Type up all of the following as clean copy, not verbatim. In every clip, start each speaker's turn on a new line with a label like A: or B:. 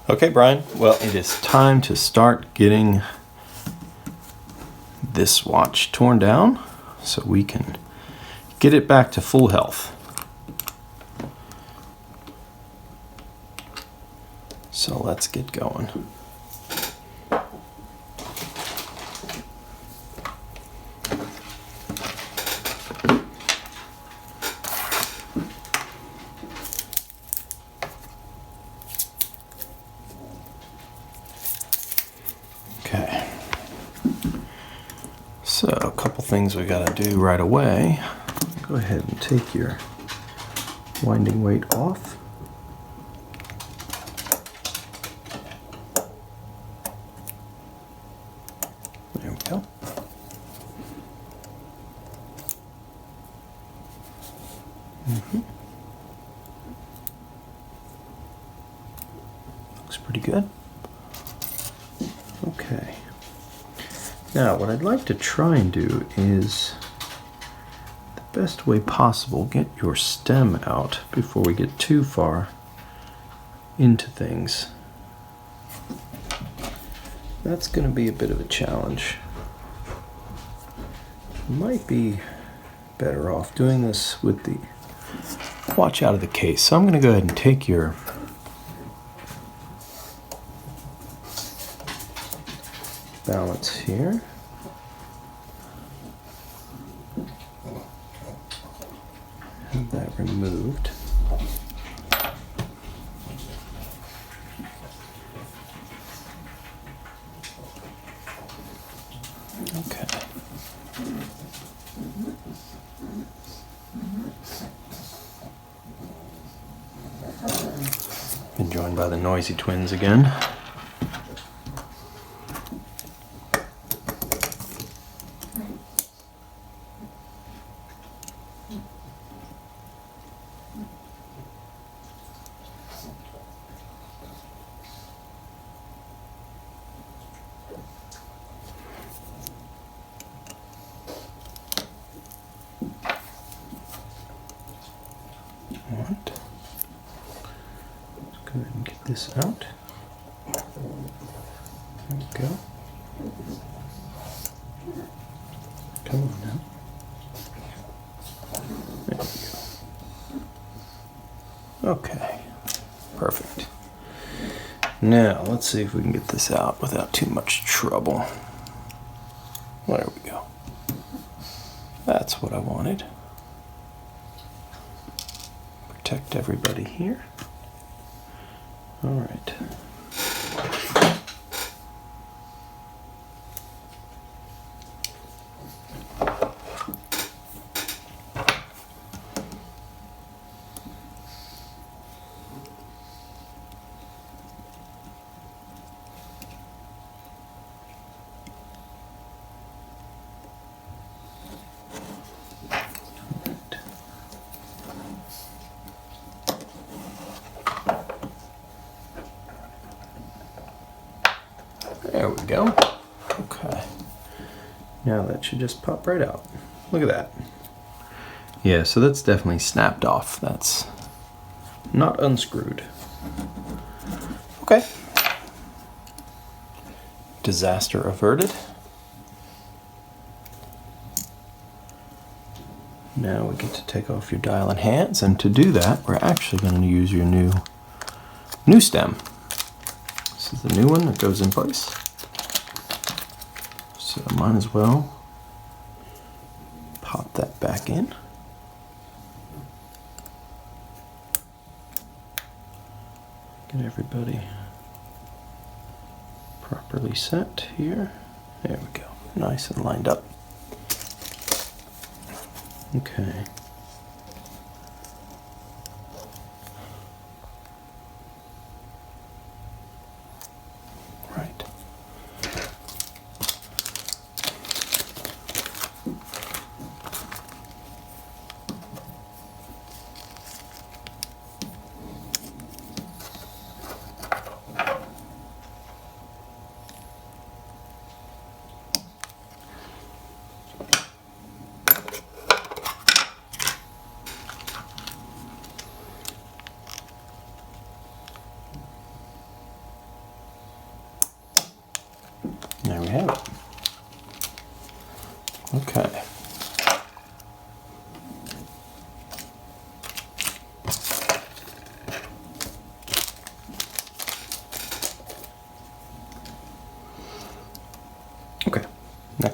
A: Okay, Brian. Well, it is time to start getting this watch torn down so we can get it back to full health. So let's get going. Okay, so a couple things we gotta do right away. Go ahead and take your winding weight off. There we go. Looks pretty good. Okay. Now, what I'd like to try and do is, the best way possible, get your stem out before we get too far into things. That's going to be a bit of a challenge. Might be better off doing this with the watch out of the case. So I'm going to go ahead and take your balance here. Have that removed. Okay. Been joined by the noisy twins again. Go ahead and get this out. There we go. Come on now. There we go. Okay, perfect. Now, let's see if we can get this out without too much trouble. There we go. That's what I wanted. Protect everybody here. All right. There we go. Okay. Now that should just pop right out. Look at that. Yeah, so that's definitely snapped off. That's not unscrewed. Okay. Disaster averted. Now we get to take off your dial and hands, and to do that, we're actually going to use your new stem. This is the new one that goes in place. So I might as well pop that back in. Get everybody properly set here. There we go. Nice and lined up. Okay. Right.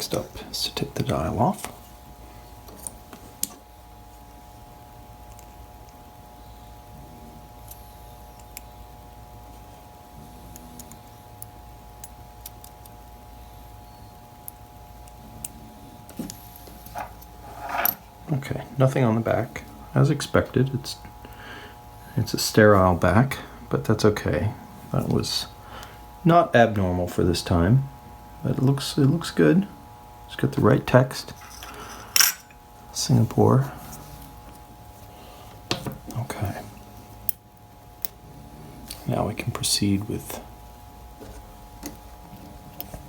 A: Next up is to take the dial off. Okay, nothing on the back. As expected, it's a sterile back, but that's okay. That was not abnormal for this time, but it looks good. It's got the right text. Singapore. Okay. Now we can proceed with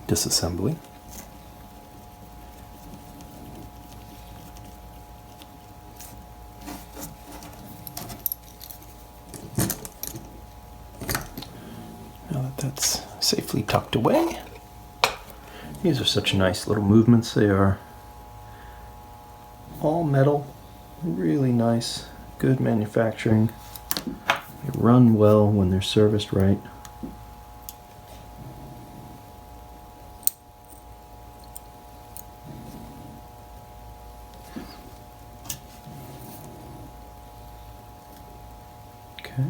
A: disassembly. Now that that's safely tucked away, these are such nice little movements. They are all metal, really nice, good manufacturing. They run well when they're serviced right. Okay.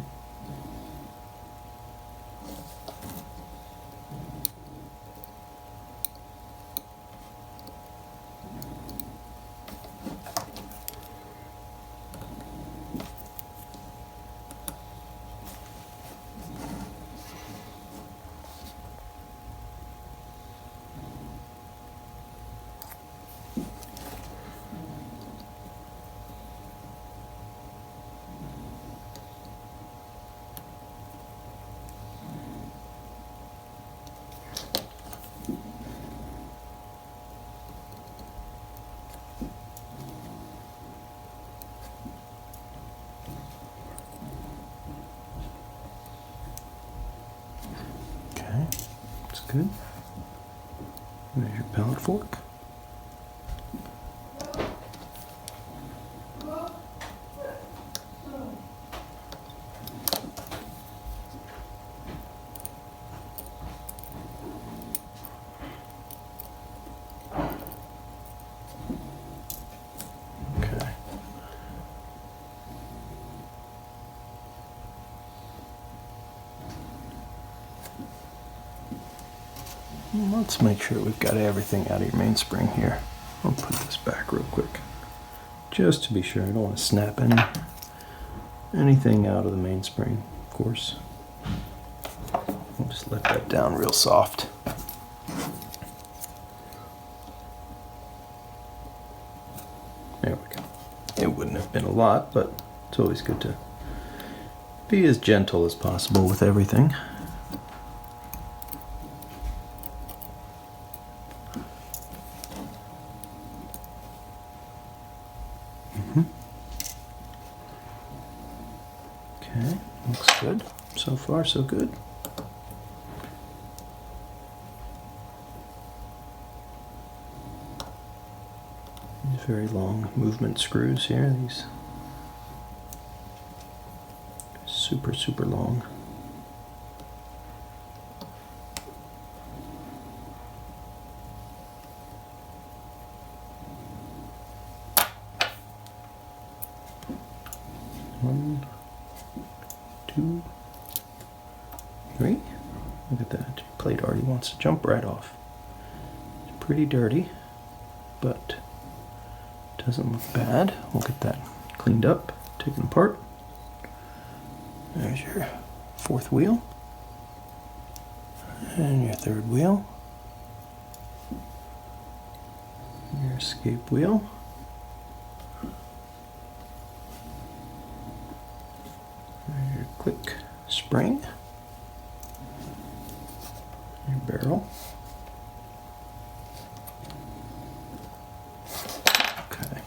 A: That's good. There's your pallet fork. Okay. Let's make sure we've got everything out of your mainspring here. I'll put this back real quick, just to be sure. I don't want to snap anything out of the mainspring, of course. We'll just let that down real soft. There we go. It wouldn't have been a lot, but it's always good to be as gentle as possible with everything. Okay, looks good. So far, so good. These very long movement screws here. These super long. One, two, three. Look at that. Your plate already wants to jump right off. It's pretty dirty, but doesn't look bad. We'll get that cleaned up, taken apart. There's your fourth wheel. And your third wheel. Your escape wheel. Your click spring. Your barrel. Okay.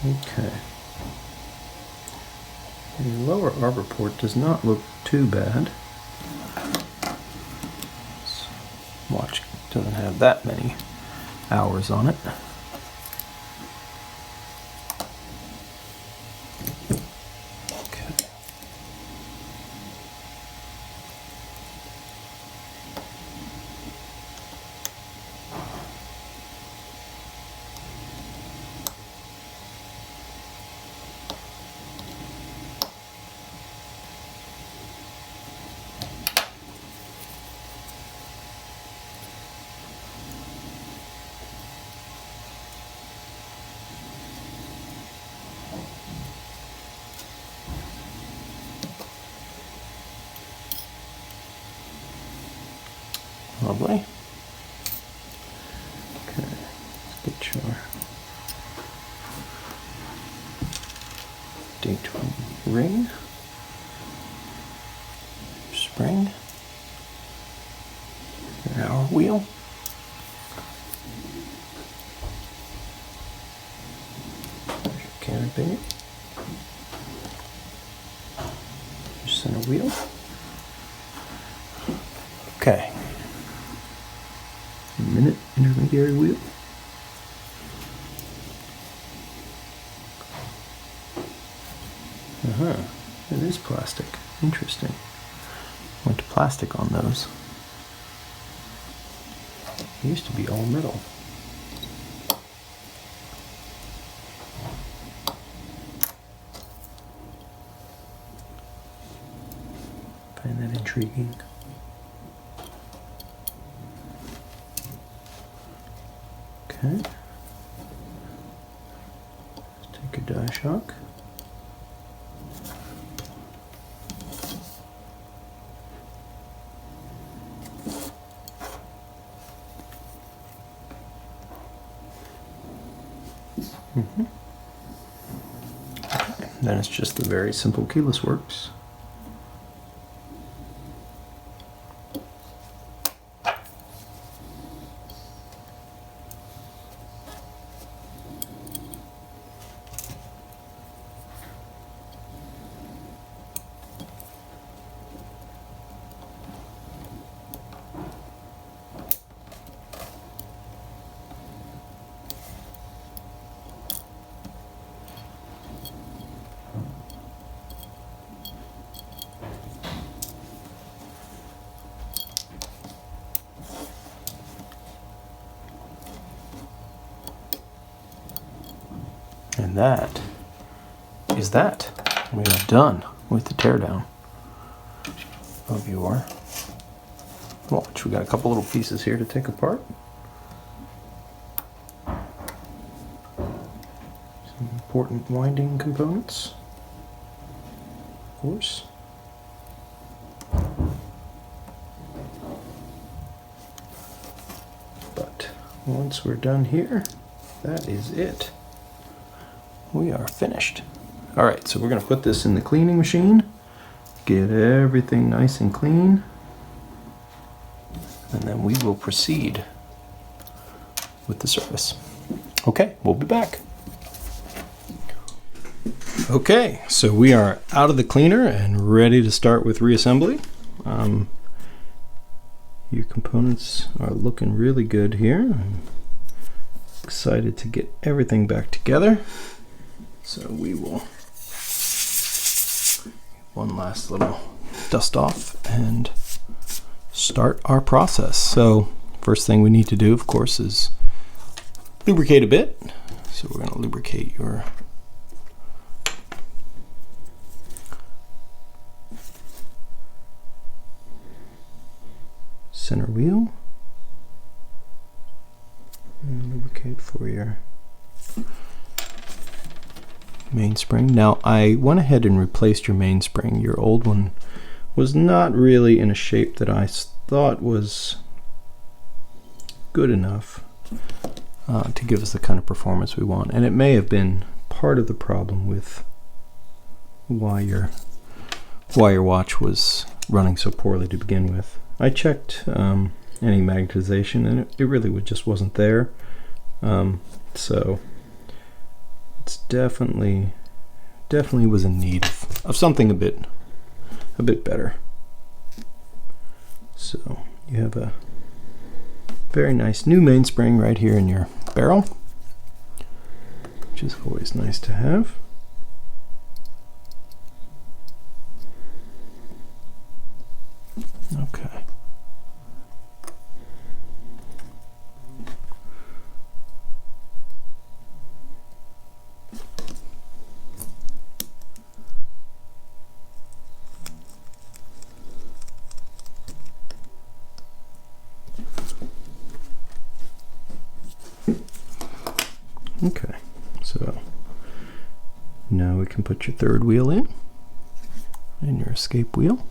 A: Okay. The lower arbor port does not look too bad. This watch doesn't have that many hours on it. Okay. Lovely. Okay, let's get your date ring, your spring, your hour wheel, your cannon pinion, your center wheel. Okay. Minute intermediary wheel. It is plastic. Interesting. Went to plastic on those. It used to be all metal. Find that intriguing. Okay. Let's take a die shock. Okay. Then it's just the very simple keyless works. And that is that. We are done with the teardown of your watch. We got a couple little pieces here to take apart. Some important winding components, of course. But once we're done here, that is it. We are finished. All right, so we're gonna put this in the cleaning machine, get everything nice and clean, and then we will proceed with the service. Okay, we'll be back. Okay, so we are out of the cleaner and ready to start with reassembly. Your components are looking really good here. I'm excited to get everything back together. So we will one last little dust off and start our process. So first thing we need to do, of course, is lubricate a bit. So we're going to lubricate your center wheel and lubricate for your mainspring. Now I went ahead and replaced your mainspring. Your old one was not really in a shape that I thought was good enough to give us the kind of performance we want, and it may have been part of the problem with why your watch was running so poorly to begin with. I checked any magnetization and it really just wasn't there. So it's definitely was in need of something a bit better. So you have a very nice new mainspring right here in your barrel, which is always nice to have. Okay. Okay, so now we can put your third wheel in and your escape wheel.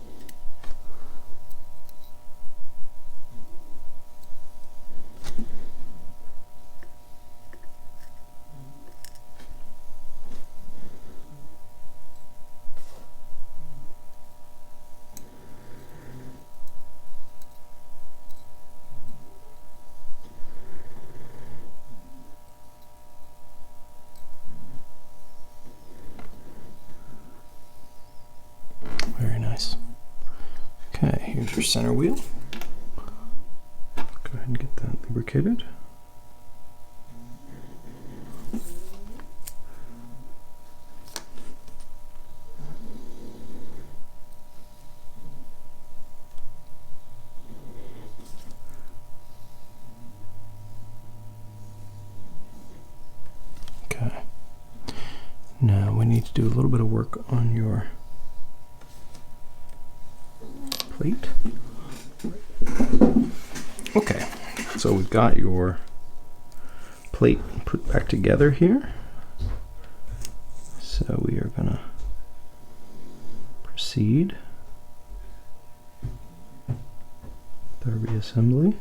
A: Very nice. Okay, here's your center wheel. Go ahead and get that lubricated. Okay. Now we need to do a little bit of work on your plate. Okay, so we've got your plate put back together here. So we are gonna proceed with our reassembly.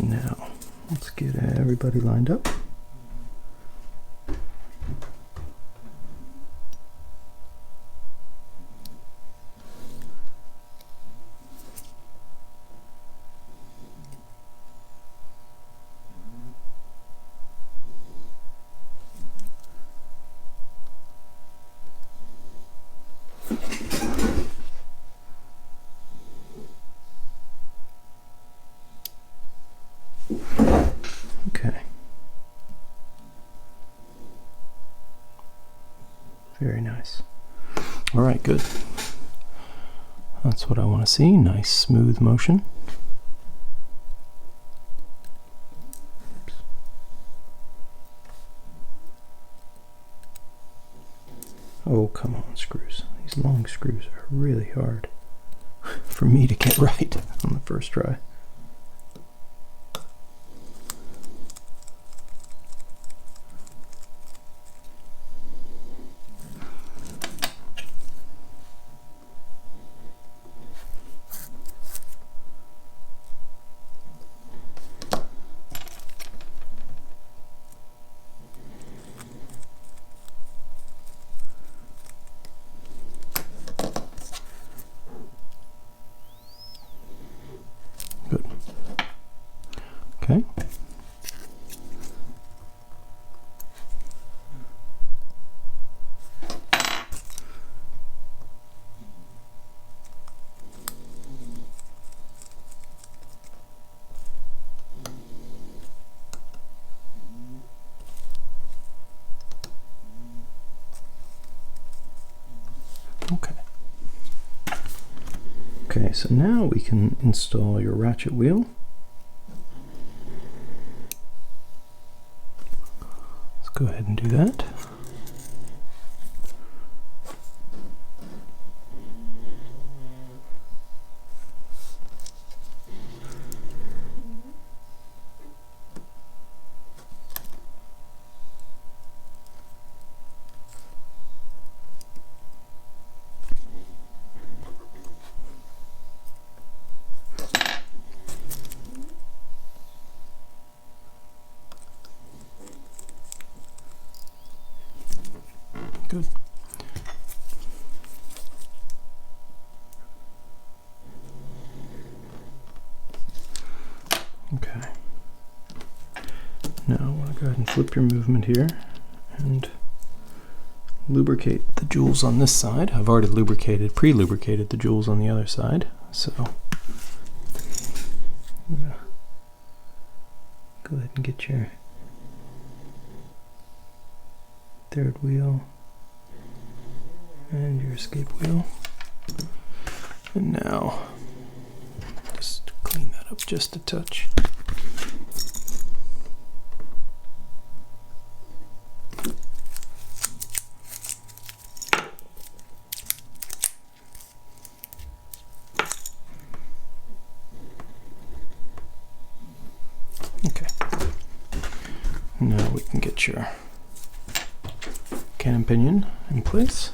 A: Now, let's get everybody lined up. Okay. Very nice. All right, good. That's what I want to see. Nice smooth motion. Oh, come on, screws. These long screws are really hard for me to get right on the first try. Good. Okay. Okay. Okay, so now we can install your ratchet wheel. Let's go ahead and do that. Okay. Now I want to go ahead and flip your movement here and lubricate the jewels on this side. I've already pre-lubricated the jewels on the other side, so I'm gonna go ahead and get your third wheel and your escape wheel. And now just clean that up just a touch. Okay. Now we can get your cannon pinion in place.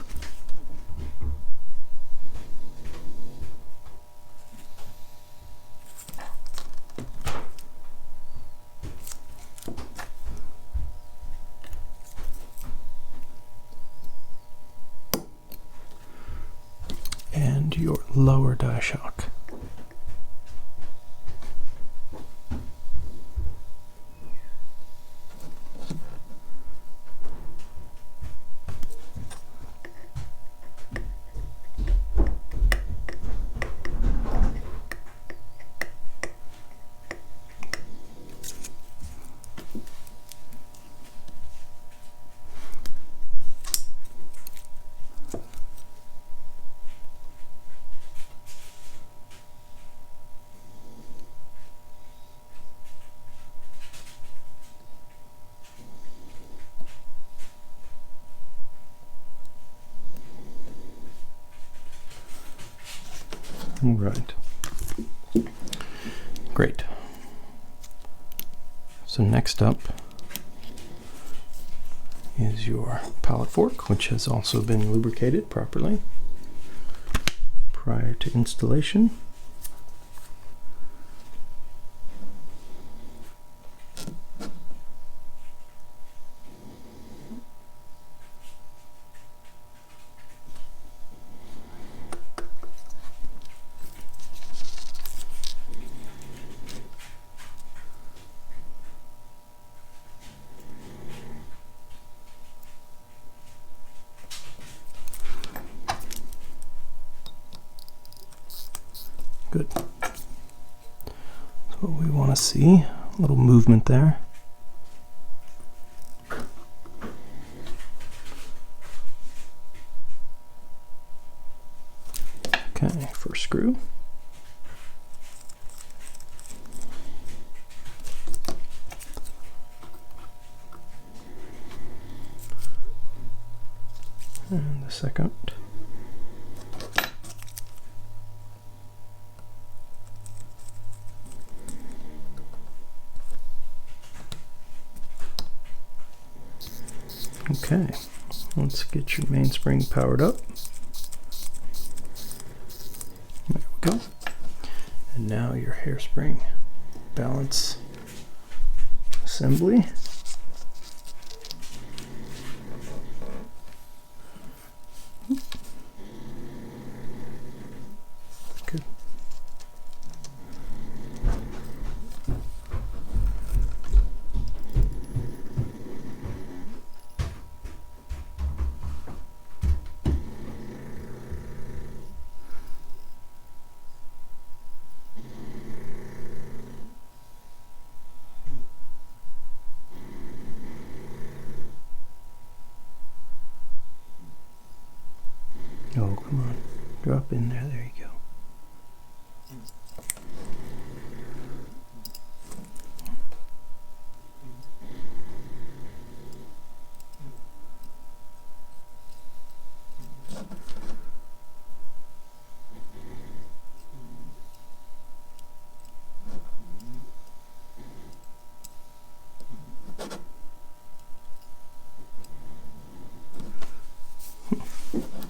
A: And your lower die shock. Right. Great. So next up is your pallet fork, which has also been lubricated properly prior to installation. Good. That's what we want to see. A little movement there. Okay, first screw. And the second. Okay, let's get your mainspring powered up. There we go. And now your hairspring balance assembly. Good. Oh, come on. Drop in there. There you go.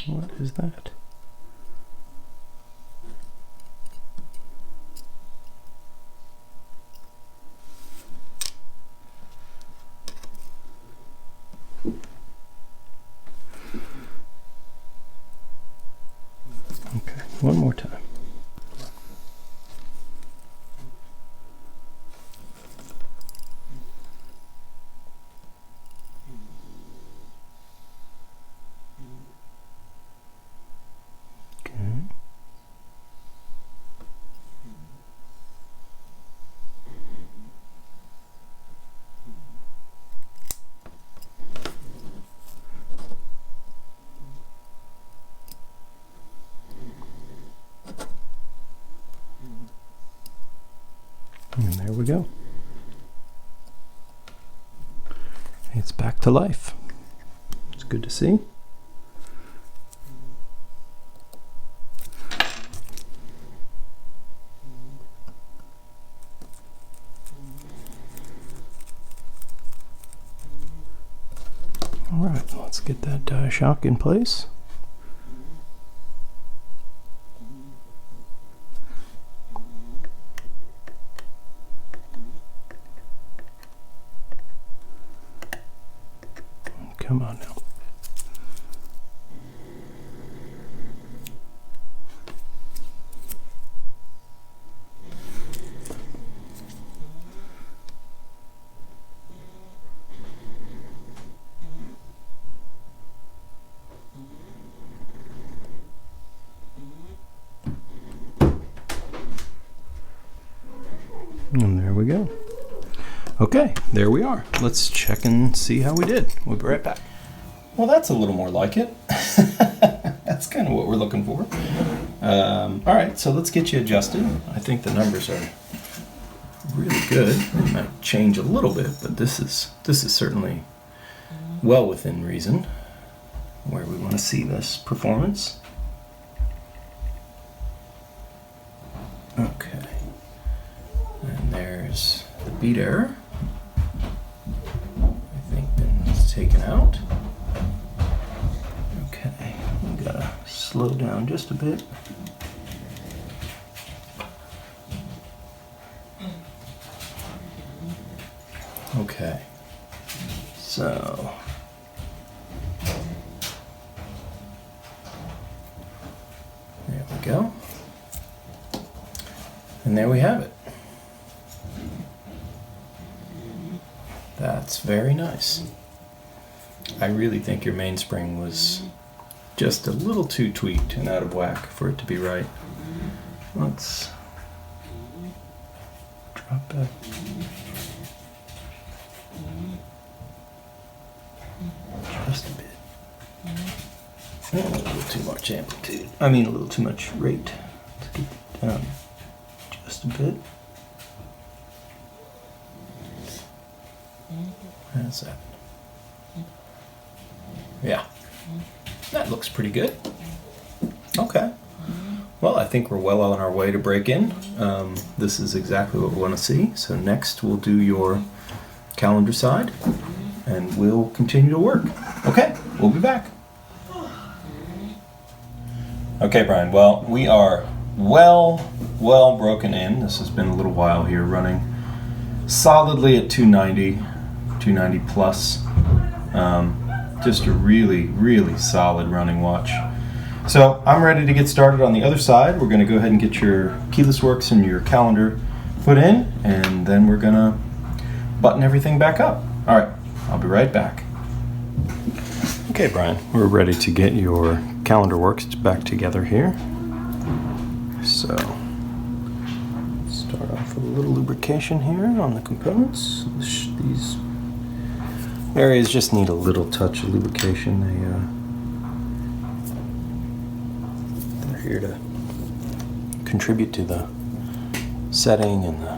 A: What is that? Okay, one more time. we go. It's back to life. It's good to see. All right, let's get that die shock in place. Come on now. And there we go. Okay, there we are. Let's check and see how we did. We'll be right back. Well, that's a little more like it. That's kind of what we're looking for. All right, so let's get you adjusted. I think the numbers are really good. They might change a little bit, but this is certainly well within reason where we want to see this performance. Okay. And there's the beat error. I think it's taken out. Okay, we gotta slow down just a bit. Okay, so there we go. And there we have it. That's very nice. I really think your mainspring was just a little too tweaked and out of whack for it to be right. Let's drop back. Just a bit. A little too much amplitude. I mean a little too much rate. Let's get it down just a bit. How's that? Yeah, that looks pretty good. Okay. Well, I think we're well on our way to break in. This is exactly what we want to see. So next we'll do your calendar side and we'll continue to work. Okay, we'll be back. Okay, Brian, well, we are well broken in. This has been a little while here running solidly at 290 plus. Just a really solid running watch. So I'm ready to get started on the other side. We're going to go ahead and get your keyless works and your calendar put in, and then we're going to button everything back up. All right, I'll be right back. Okay, Brian, we're ready to get your calendar works back together here. So start off with a little lubrication here on the components. These areas just need a little touch of lubrication. They're here to contribute to the setting and the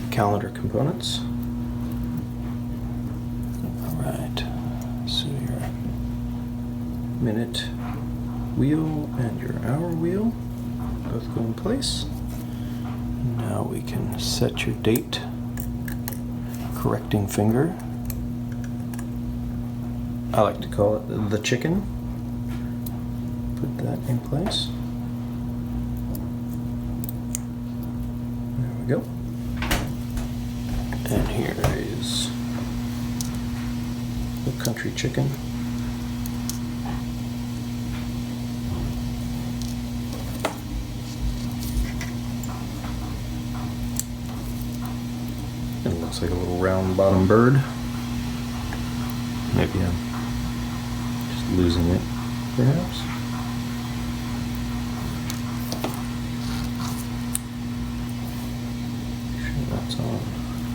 A: calendar components. All right, so your minute wheel and your hour wheel both go in place. Now we can set your date correcting finger. I like to call it the chicken. Put that in place. There we go. And here is the country chicken. It looks like a little round bottom bird. Maybe I'm just losing it, perhaps. Make sure that's on.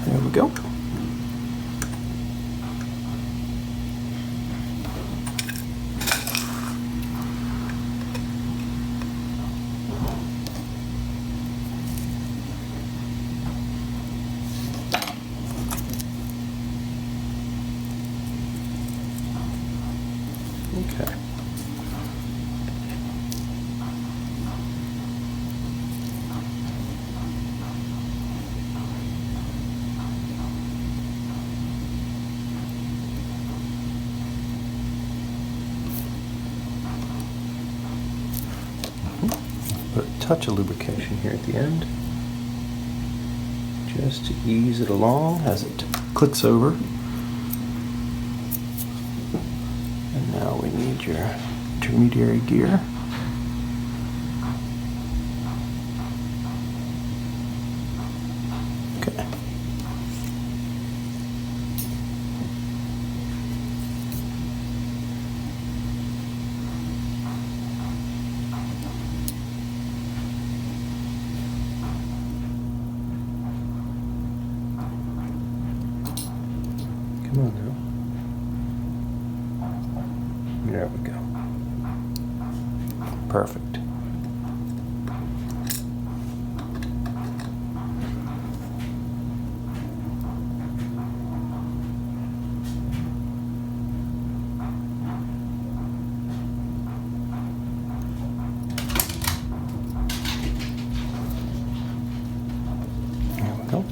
A: There we go. put a touch of lubrication here at the end, just to ease it along as it clicks over. And now we need your intermediary gear. Okay. Come on now. There we go. Perfect. There we go.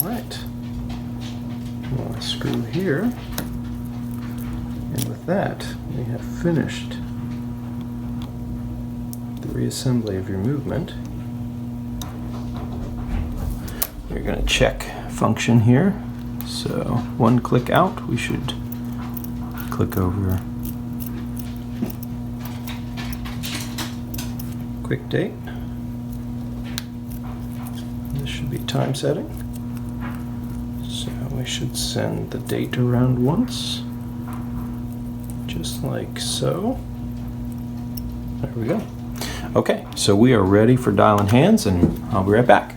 A: Alright, we'll screw here, and with that we have finished the reassembly of your movement. We're going to check function here, so one click out we should click over quick date. This should be time setting. So we should send the date around once, just like so. There we go. Okay, so we are ready for dialing hands, and I'll be right back.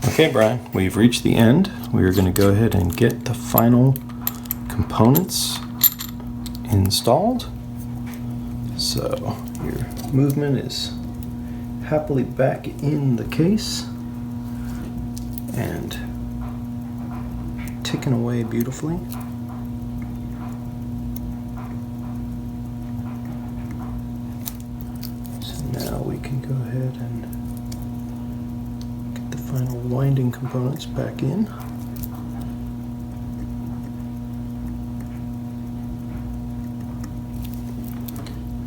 A: Okay, Brian, we've reached the end. We are going to go ahead and get the final components installed. So your movement is happily back in the case and ticking away beautifully. So now we can go ahead and get the final winding components back in.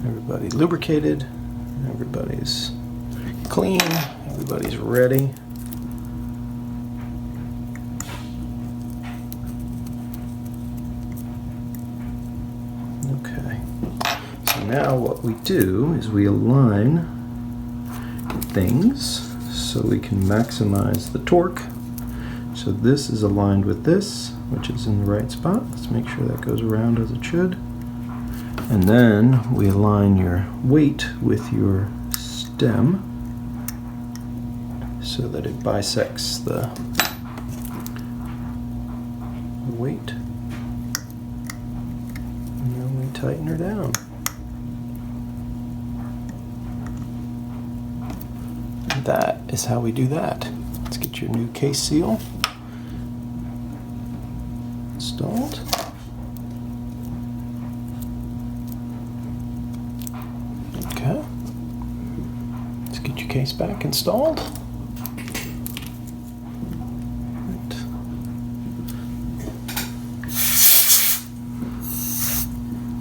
A: Everybody lubricated, everybody's clean, everybody's ready. Okay, so now what we do is we align things so we can maximize the torque. So this is aligned with this, which is in the right spot. Let's make sure that goes around as it should. And then we align your weight with your stem so that it bisects the weight. And then we tighten her down. And that is how we do that. Let's get your new case seal installed. Okay. Let's get your case back installed.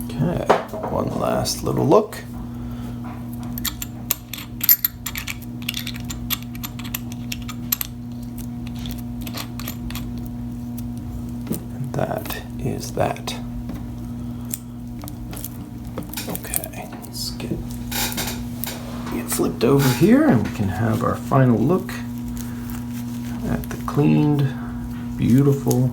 A: Okay, one last little look. And that is that. Okay, let's get it flipped over here and we can have our final look cleaned, beautiful.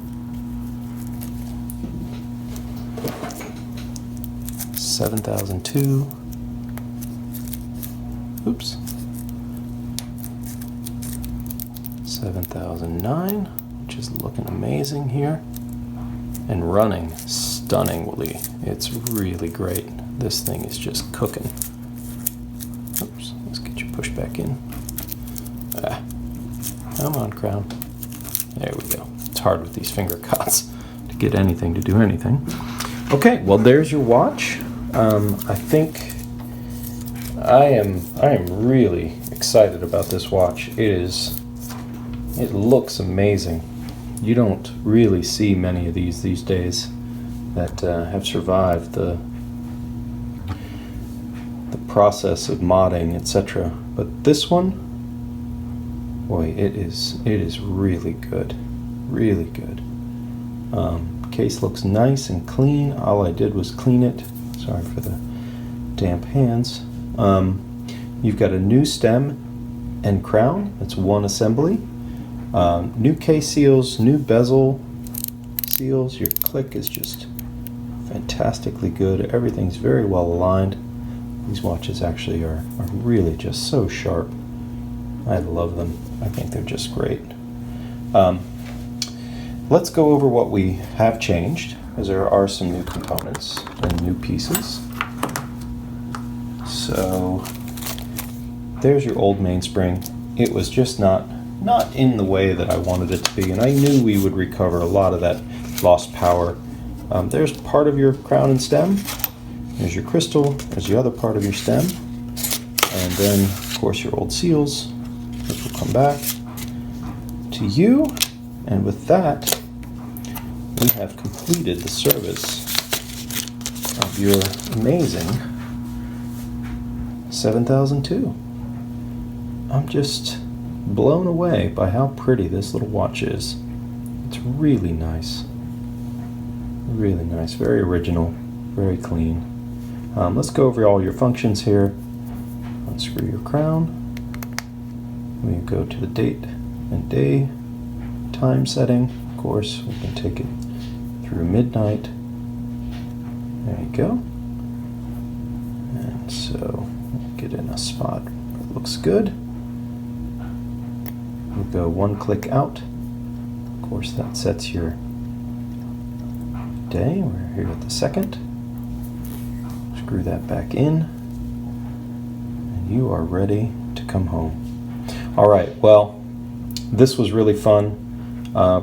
A: 7002. Oops. 7009, which is looking amazing here. And running stunningly. It's really great. This thing is just cooking. Oops, let's get you pushed back in. Ah, come on, crown. There we go. It's hard with these finger cuts to get anything to do anything. Okay, well there's your watch. I think I am really excited about this watch. It looks amazing. You don't really see many of these days that have survived the process of modding, etc. But this one, boy, it is really good, really good. Case looks nice and clean. All I did was clean it. Sorry for the damp hands. You've got a new stem and crown. It's one assembly. New case seals, new bezel seals. Your click is just fantastically good. Everything's very well aligned. These watches actually are really just so sharp. I love them. I think they're just great. Let's go over what we have changed, as there are some new components and new pieces. So there's your old mainspring. It was just not in the way that I wanted it to be, and I knew we would recover a lot of that lost power. There's part of your crown and stem. There's your crystal. There's the other part of your stem. And then, of course, your old seals, which will come back to you. And with that, we have completed the service of your amazing 7002. I'm just blown away by how pretty this little watch is. It's really nice. Really nice. Very original. Very clean. Let's go over all your functions here. Unscrew your crown. We go to the date and day time setting. Of course, we can take it through midnight. There you go. And so we'll get in a spot where it looks good. We'll go one click out. Of course, that sets your day. We're here at the second. Screw that back in. And you are ready to come home. All right, well, this was really fun.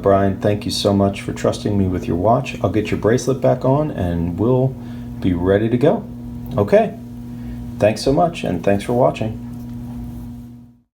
A: Brian, thank you so much for trusting me with your watch. I'll get your bracelet back on and we'll be ready to go. Okay, thanks so much and thanks for watching.